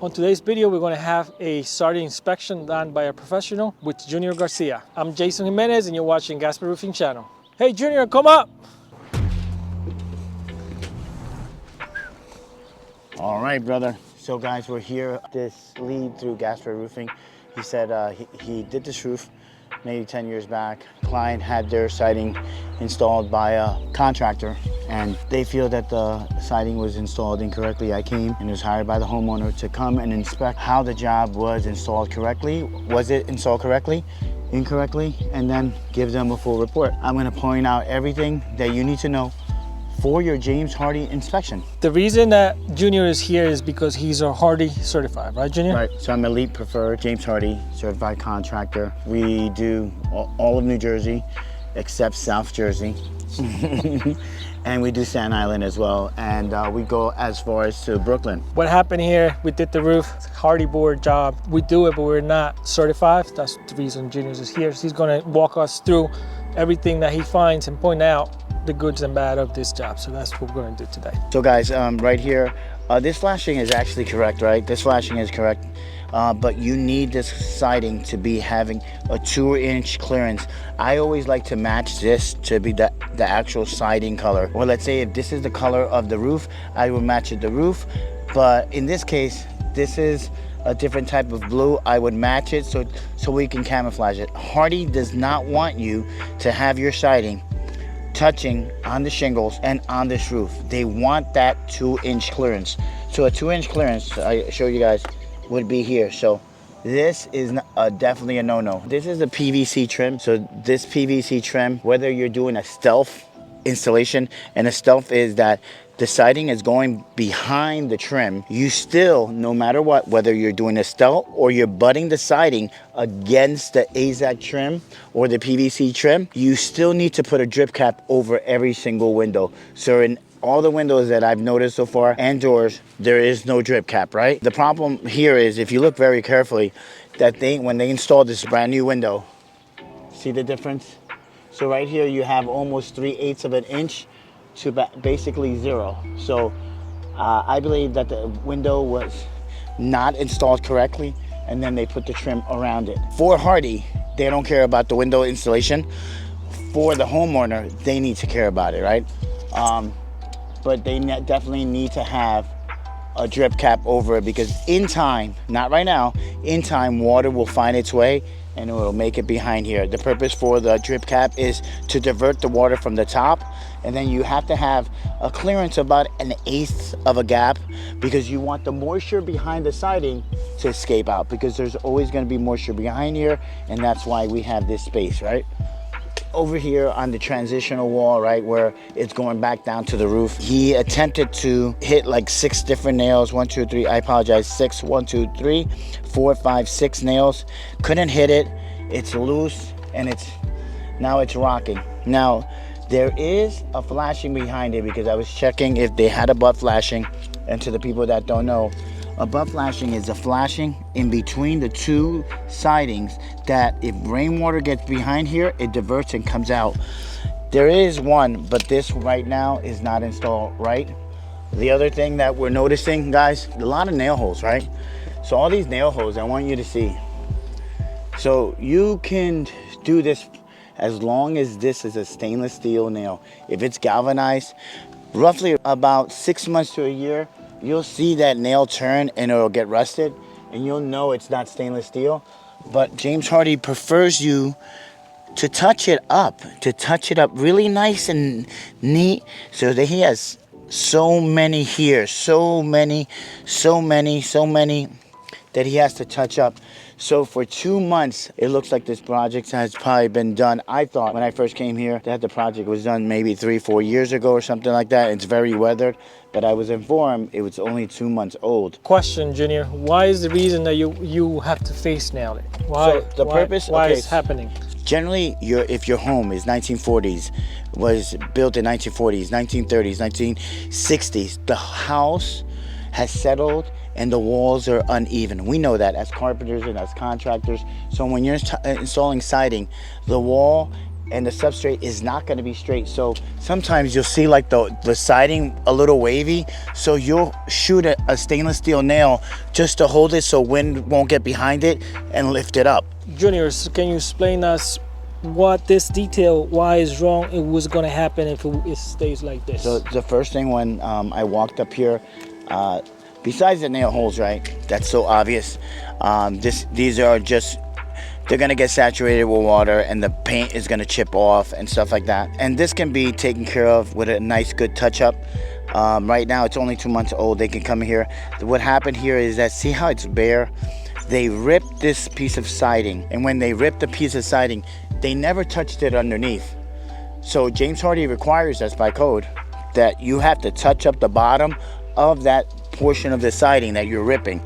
On today's video, we're going to have a siding inspection done by a professional with Junior Garcia. I'm Jason Jimenez and you're watching Gasper Roofing Channel. Hey Junior, come up! All right, brother. So guys, we're here. This lead through Gasper Roofing. He said he did this roof maybe 10 years back. Client had their siding installed by a contractor and they feel that the siding was installed incorrectly. I came and was hired by the homeowner to come and inspect how the job was installed correctly. Was it installed correctly, incorrectly, and then give them a full report. I'm gonna point out everything that you need to know for your James Hardie inspection. The reason that Junior is here is because he's a Hardie certified, right Junior? Right, so I'm Elite Preferred James Hardie certified contractor. We do all of New Jersey except South Jersey. And we do Staten Island as well. And we go as far as to Brooklyn. What happened here, we did the roof, Hardie board job. We do it, but we're not certified. That's the reason Junior is here. He's gonna walk us through everything that he finds and point out the goods and bad of this job. So that's what we're going to do today. So guys, right here, this flashing is actually correct, right? This flashing is correct, but you need this siding to be having a 2-inch clearance. I always like to match this to be the actual siding color. Or let's say if this is the color of the roof, I will match it the roof. But in this case, this is a different type of blue. I would match it so we can camouflage it. Hardie does not want you to have your siding touching on the shingles and on this roof. They want that 2-inch clearance. So a 2-inch clearance, I show you guys, would be here. So this is definitely a no-no. This is a PVC trim. So this PVC trim, whether you're doing a stealth installation, and a stealth is that the siding is going behind the trim, you still, no matter what, whether you're doing a stealth or you're butting the siding against the AZAC trim or the PVC trim, you still need to put a drip cap over every single window. So in all the windows that I've noticed so far and doors, there is no drip cap, right? The problem here is, if you look very carefully, that when they installed this brand new window, see the difference? So right here you have almost 3/8 of an inch to basically 0. So I believe that the window was not installed correctly, and then they put the trim around it. For Hardie, they don't care about the window installation. For the homeowner, they need to care about it, right? But they definitely need to have a drip cap over it, because in time, not right now, in time water will find its way and it will make it behind here. The purpose for the drip cap is to divert the water from the top, and then you have to have a clearance about 1/8 of a gap, because you want the moisture behind the siding to escape out, because there's always going to be moisture behind here, and that's why we have this space, right? Over here on the transitional wall, right, where it's going back down to the roof, he attempted to hit like 6 different nails. 1, 2, 3, I apologize, 6, 1, 2, 3, 4, 5, 6 nails. Couldn't hit it. It's loose, and now it's rocking. Now there is a flashing behind it, because I was checking if they had a butt flashing. And to the people that don't know, a butt flashing is a flashing in between the 2 sidings that if rainwater gets behind here, it diverts and comes out. There is one, but this right now is not installed right. The other thing that we're noticing, guys, a lot of nail holes, right? So all these nail holes, I want you to see. So you can do this as long as this is a stainless steel nail. If it's galvanized, roughly about 6 months to a year, you'll see that nail turn and it'll get rusted, and you'll know it's not stainless steel. But James Hardie prefers you to touch it up really nice and neat, so that he has so many here, so many that he has to touch up. So for 2 months, it looks like this project has probably been done. I thought when I first came here that the project was done maybe 3-4 years ago or something like that. It's very weathered, but I was informed it was only 2 months old. Question, Junior, why is the reason that you have to face nail it? Why? So the purpose, why okay, is happening? Generally, if your home is 1940s, was built in 1940s, 1930s, 1960s, the house has settled and the walls are uneven. We know that as carpenters and as contractors. So when you're installing siding, the wall and the substrate is not going to be straight. So sometimes you'll see like the siding a little wavy. So you'll shoot a stainless steel nail just to hold it so wind won't get behind it and lift it up. Junior, can you explain us what this detail, why is wrong, it was going to happen if it stays like this? So the first thing when I walked up here, besides the nail holes, right, that's so obvious, these are just, they're gonna get saturated with water and the paint is gonna chip off and stuff like that. And this can be taken care of with a nice good touch up. Right now it's only 2 months old. They can come here. What happened here is that, see how it's bare? They ripped this piece of siding, and when they ripped the piece of siding, they never touched it underneath. So James Hardie requires us by code that you have to touch up the bottom of that portion of the siding that you're ripping.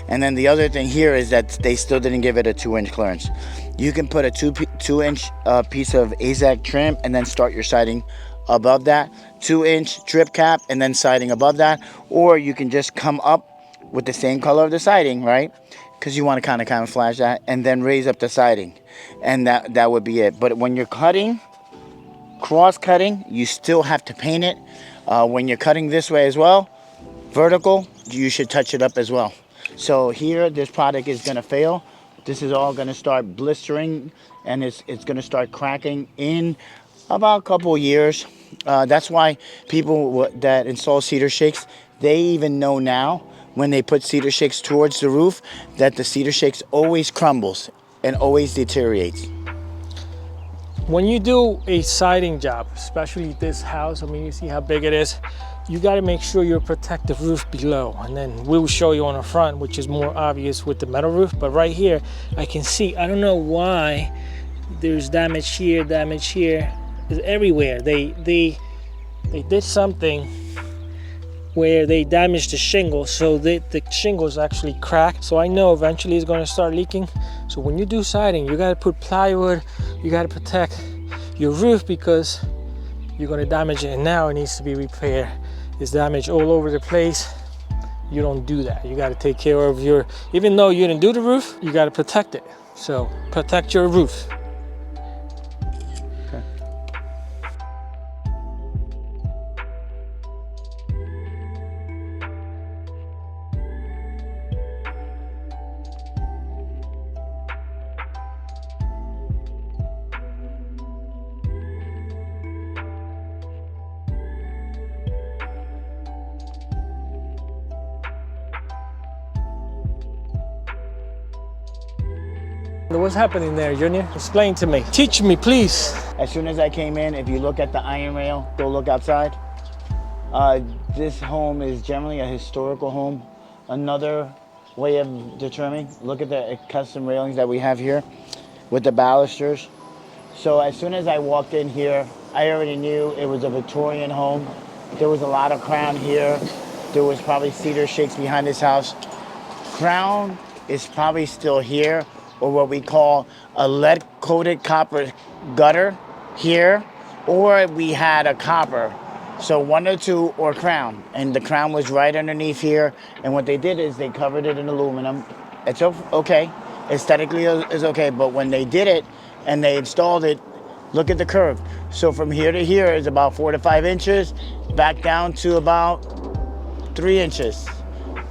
And then the other thing here is that they still didn't give it a 2-inch clearance. You can put a 2-inch piece of AZAC trim and then start your siding above that, 2-inch drip cap and then siding above that, or you can just come up with the same color of the siding, right? Because you want to kind of camouflage that, and then raise up the siding, and that would be it. But when you're cutting, cross cutting, you still have to paint it. When you're cutting this way as well, vertical, you should touch it up as well. So here, this product is going to fail. This is all going to start blistering, and it's going to start cracking in about a couple of years. That's why people that install cedar shakes, they even know now when they put cedar shakes towards the roof that the cedar shakes always crumbles and always deteriorates. When you do a siding job, especially this house, I mean, you see how big it is, you got to make sure you protect the roof below, and then we'll show you on the front, which is more obvious with the metal roof. But right here I can see, I don't know why there's damage here, it's everywhere. They did something where they damaged the shingle, so the shingles actually cracked. So I know eventually it's going to start leaking. So when you do siding, you got to put plywood, you got to protect your roof because you're going to damage it, and now it needs to be repaired. It's damaged all over the place. You don't do that. You got to take care of your, even though you didn't do the roof, you got to protect it. So protect your roof. What's happening there, Junior? Explain to me. Teach me, please. As soon as I came in, if you look at the iron rail, go look outside. This home is generally a historical home. Another way of determining, look at the custom railings that we have here with the balusters. So as soon as I walked in here, I already knew it was a Victorian home. There was a lot of crown here. There was probably cedar shakes behind this house. Crown is probably still here, or what we call a lead-coated copper gutter here, or we had a copper. So one or two, or crown. And the crown was right underneath here. And what they did is they covered it in aluminum. It's okay. Aesthetically is okay. But when they did it and they installed it, look at the curve. So from here to here is about 4 to 5 inches, back down to about 3 inches.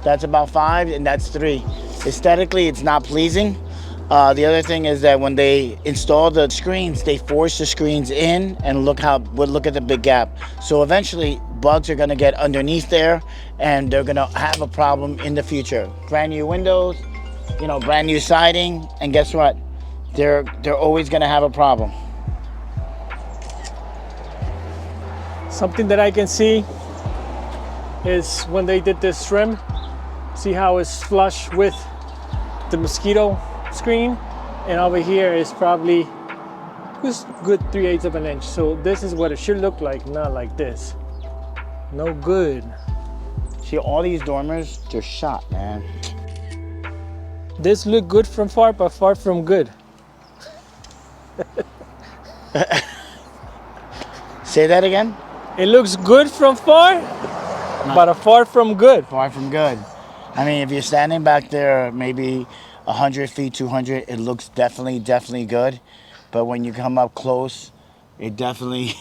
That's about 5, and that's 3. Aesthetically, it's not pleasing. The other thing is that when they install the screens, they force the screens in, and look at the big gap. So eventually, bugs are going to get underneath there, and they're going to have a problem in the future. Brand new windows, brand new siding, and guess what? They're always going to have a problem. Something that I can see is when they did this trim, see how it's flush with the mosquito screen, and over here is probably just good 3/8 of an inch. So this is what it should look like, not like this. No good. See, all these dormers, they're shot, man. This look good from far, but far from good. Say that again? It looks good from far, but far from good. Far from good. I mean, if you're standing back there, maybe 100 feet, 200, it looks definitely good. But when you come up close, it definitely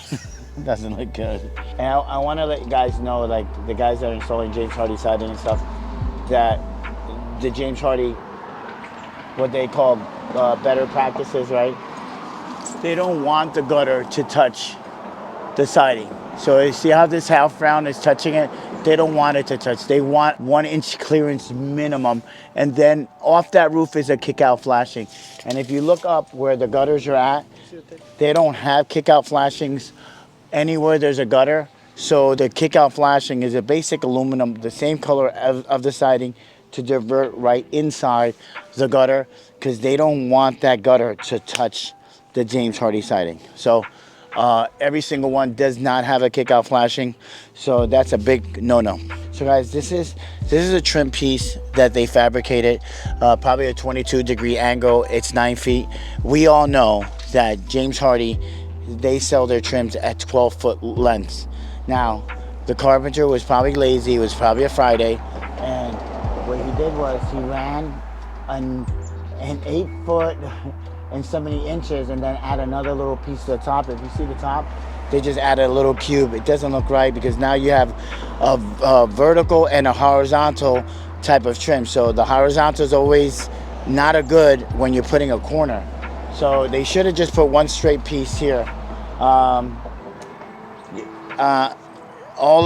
doesn't look good. And I want to let you guys know, like the guys that are installing James Hardie siding and stuff, that the James Hardie, what they call better practices, right? They don't want the gutter to touch the siding. So you see how this half round is touching it? They don't want it to touch. They want 1 inch clearance minimum. And then off that roof is a kick out flashing. And if you look up where the gutters are at, they don't have kick out flashings anywhere there's a gutter. So the kick out flashing is a basic aluminum, the same color of the siding, to divert right inside the gutter, because they don't want that gutter to touch the James Hardie siding. So every single one does not have a kick out flashing, so that's a big no-no. So guys, this is a trim piece that they fabricated, probably a 22-degree angle. It's 9 feet. We all know that James Hardie, they sell their trims at 12-foot lengths. Now, the carpenter was probably lazy. It was probably a Friday, and what he did was he ran an 8 foot and so many inches, and then add another little piece to the top. If you see the top, they just added a little cube. It doesn't look right, because now you have a vertical and a horizontal type of trim. So the horizontal is always not a good when you're putting a corner. So they should have just put one straight piece here. All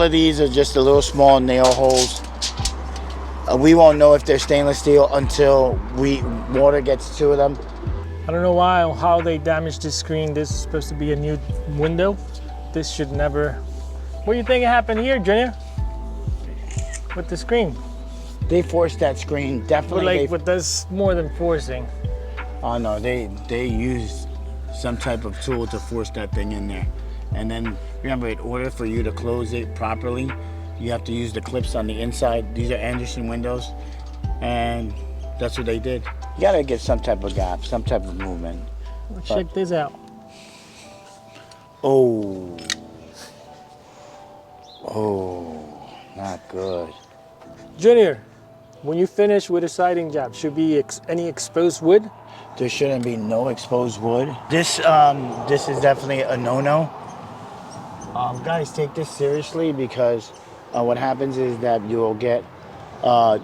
of these are just a little small nail holes. We won't know if they're stainless steel until water gets to them. I don't know how they damaged this screen. This is supposed to be a new window. This should never. What do you think happened here, Junior? With the screen? They forced that screen, definitely. But that's more than forcing. Oh no, they used some type of tool to force that thing in there. And then remember, in order for you to close it properly, you have to use the clips on the inside. These are Anderson windows, and that's what they did. You gotta get some type of gap, some type of movement. Check this out. Oh, not good. Junior, when you finish with a siding job, should be any exposed wood? There shouldn't be no exposed wood. This is definitely a no-no. Guys, take this seriously, because what happens is that you'll get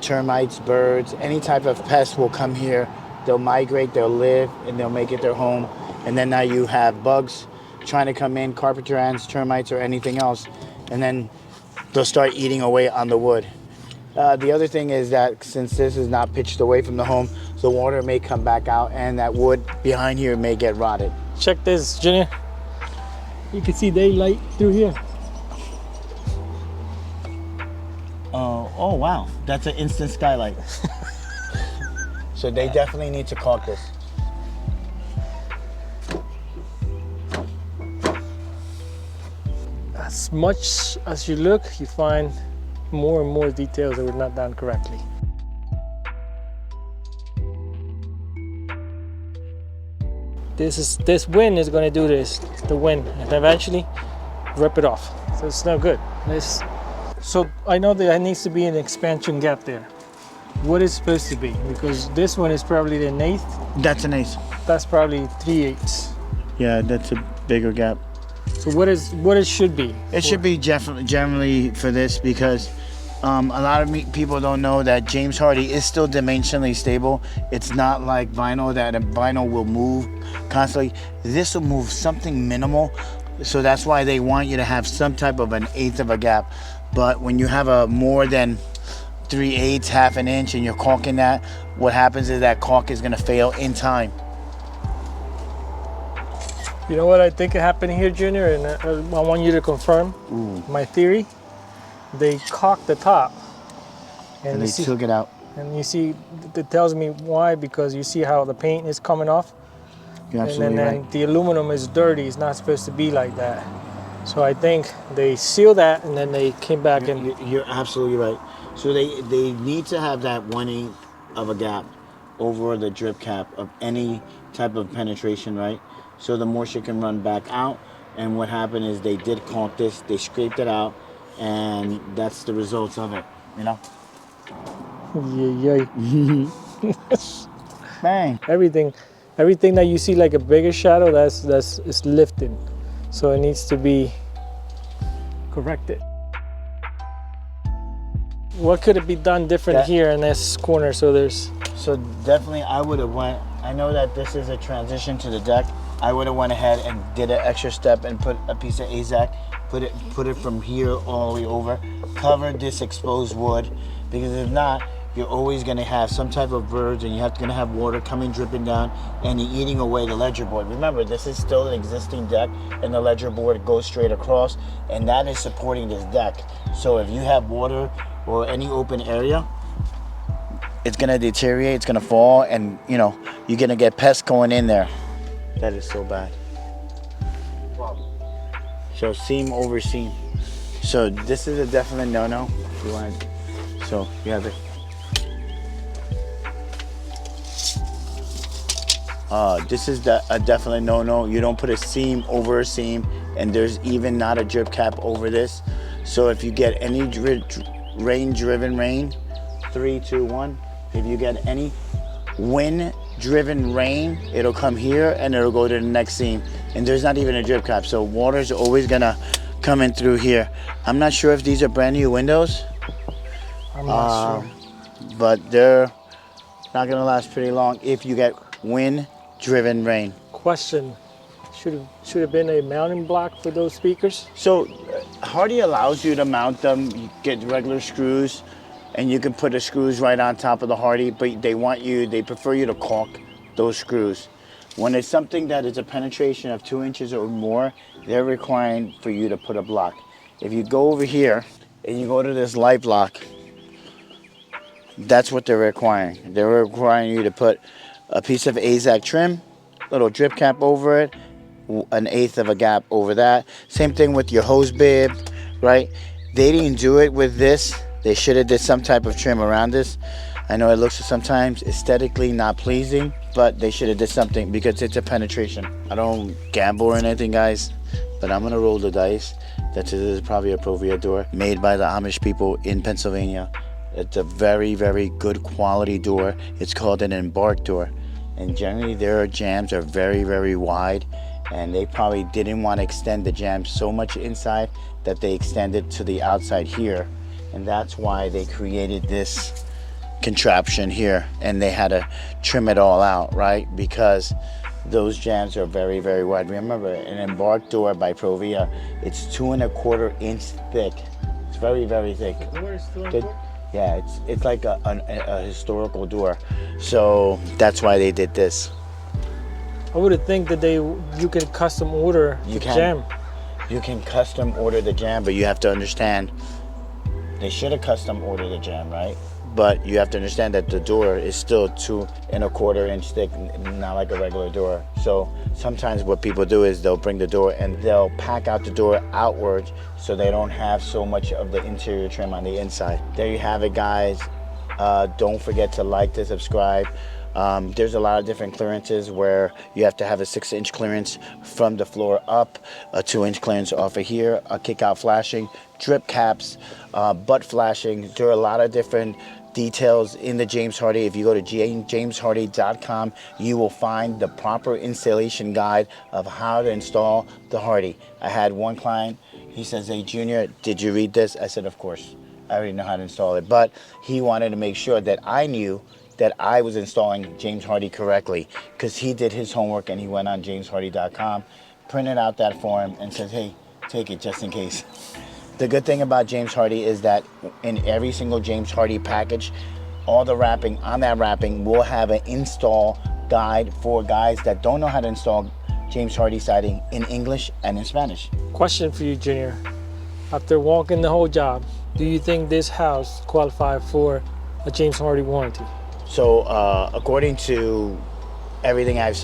termites, birds, any type of pest will come here. They'll migrate, they'll live, and they'll make it their home. And then now you have bugs trying to come in, carpenter ants, termites, or anything else. And then they'll start eating away on the wood. The other thing is that since this is not pitched away from the home, the water may come back out, and that wood behind here may get rotted. Check this, Junior. You can see daylight through here. Oh wow, that's an instant skylight. So they definitely need to caulk this. As much as you look, you find more and more details that were not done correctly. This wind is going to do this, the wind, and eventually rip it off. So it's no good. So I know that there needs to be an expansion gap there. What is supposed to be? Because this one is probably an 1/8. That's an eighth. That's probably 3/8. Yeah, that's a bigger gap. So what it should be? It should be generally for this, because a lot of people don't know that James Hardie is still dimensionally stable. It's not like vinyl, that a vinyl will move constantly. This will move something minimal. So that's why they want you to have some type of an 1/8 of a gap. But when you have a more than 3/8, half an inch, and you're caulking that, what happens is that caulk is gonna fail in time. You know what I think happened here, Junior, and I want you to confirm my theory. They caulked the top, And they took it out. And you see, it tells me why, because you see how the paint is coming off. You're absolutely and then the aluminum is dirty. It's not supposed to be like that. So I think they sealed that, and then they came back and... You're absolutely right. So they need to have that 1/8 of a gap over the drip cap of any type of penetration, right? So the moisture can run back out. And what happened is they did caulk this, they scraped it out, and that's the results of it, you know? Yeah. Bang. Everything that you see like a bigger shadow, that's lifting. So it needs to be corrected. What could it be done different here in this corner? So there's. So definitely I would have went, I know that this is a transition to the deck. I would have went ahead and did an extra step and put a piece of AZAC, put it from here all the way over, covered this exposed wood, because if not, you're always going to have some type of birds and you're going to have water coming dripping down and you're eating away the ledger board. Remember, this is still an existing deck and the ledger board goes straight across and that is supporting this deck. So if you have water or any open area, it's going to deteriorate, it's going to fall, and you know, you're going to get pests going in there. That is so bad. So seam over seam. So this is a definite no-no. If you want, so you have it. This is a definite no-no. You don't put a seam over a seam, and there's even not a drip cap over this. So if you get any rain-driven rain, 3, 2, 1. If you get any wind-driven rain, it'll come here and it'll go to the next seam. And there's not even a drip cap, so water's always gonna come in through here. I'm not sure if these are brand new windows. I'm not sure. But they're not gonna last pretty long if you get wind-driven rain. Question: should have been a mounting block for those speakers? So Hardie allows you to mount them. You get regular screws, and you can put the screws right on top of the Hardie, but they prefer you to caulk those screws. When it's something that is a penetration of 2 inches or more, they're requiring for you to put a block. If you go over here and you go to this light block, that's what they're requiring. They're requiring you to put a piece of AZAC trim, little drip cap over it, 1/8 of a gap over that. Same thing with your hose bib, right? They didn't do it with this. They should have did some type of trim around this. I know it looks sometimes aesthetically not pleasing, but they should have did something because it's a penetration. I don't gamble or anything, guys, but I'm gonna roll the dice that this is probably a Provia door made by the Amish people in Pennsylvania. It's a very, very good quality door. It's called an embark door. And generally their jambs are very, very wide, and they probably didn't want to extend the jambs so much inside that they extended to the outside here. And that's why they created this contraption here, and they had to trim it all out, right? Because those jambs are very, very wide. Remember, an embark door by Provia, it's 2 1/4 inch thick. It's very, very thick. Yeah, it's like a historical door. So that's why they did this. I would think that you can custom order the jam. You can custom order the jam, but you have to understand, they should have custom ordered the jam, right? But you have to understand that the door is still 2 1/4 inch thick, not like a regular door. So sometimes what people do is they'll bring the door and they'll pack out the door outwards so they don't have so much of the interior trim on the inside. There you have it, guys. Don't forget to like to subscribe. There's a lot of different clearances where you have to have a 6-inch clearance from the floor up, a 2-inch clearance off of here, a kick-out flashing, drip caps, butt flashing. There are a lot of different details in the James Hardie. If you go to jameshardie.com, you will find the proper installation guide of how to install the Hardie. I had one client, he says, "Hey Junior, did you read this?" I said, "Of course, I already know how to install it." But he wanted to make sure that I knew that I was installing James Hardie correctly, because he did his homework and he went on jameshardie.com, printed out that form and says, "Hey, take it just in case." The good thing about James Hardie is that in every single James Hardie package, all the wrapping, on that wrapping will have an install guide for guys that don't know how to install James Hardie siding in English and in Spanish. Question for you, Junior. After walking the whole job, do you think this house qualifies for a James Hardie warranty? So according to everything I've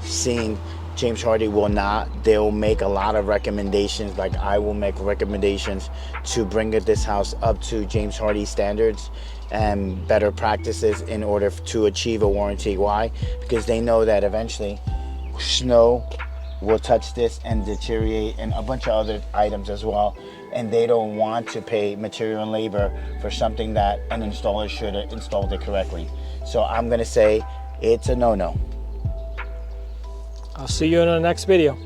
seen, James Hardie will not. They'll make a lot of recommendations, like I will make recommendations to bring this house up to James Hardie standards and better practices in order to achieve a warranty. Why? Because they know that eventually snow will touch this and deteriorate, and a bunch of other items as well, and they don't want to pay material and labor for something that an installer should have installed it correctly. So I'm gonna say it's a no-no. I'll see you in the next video.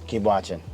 Keep watching.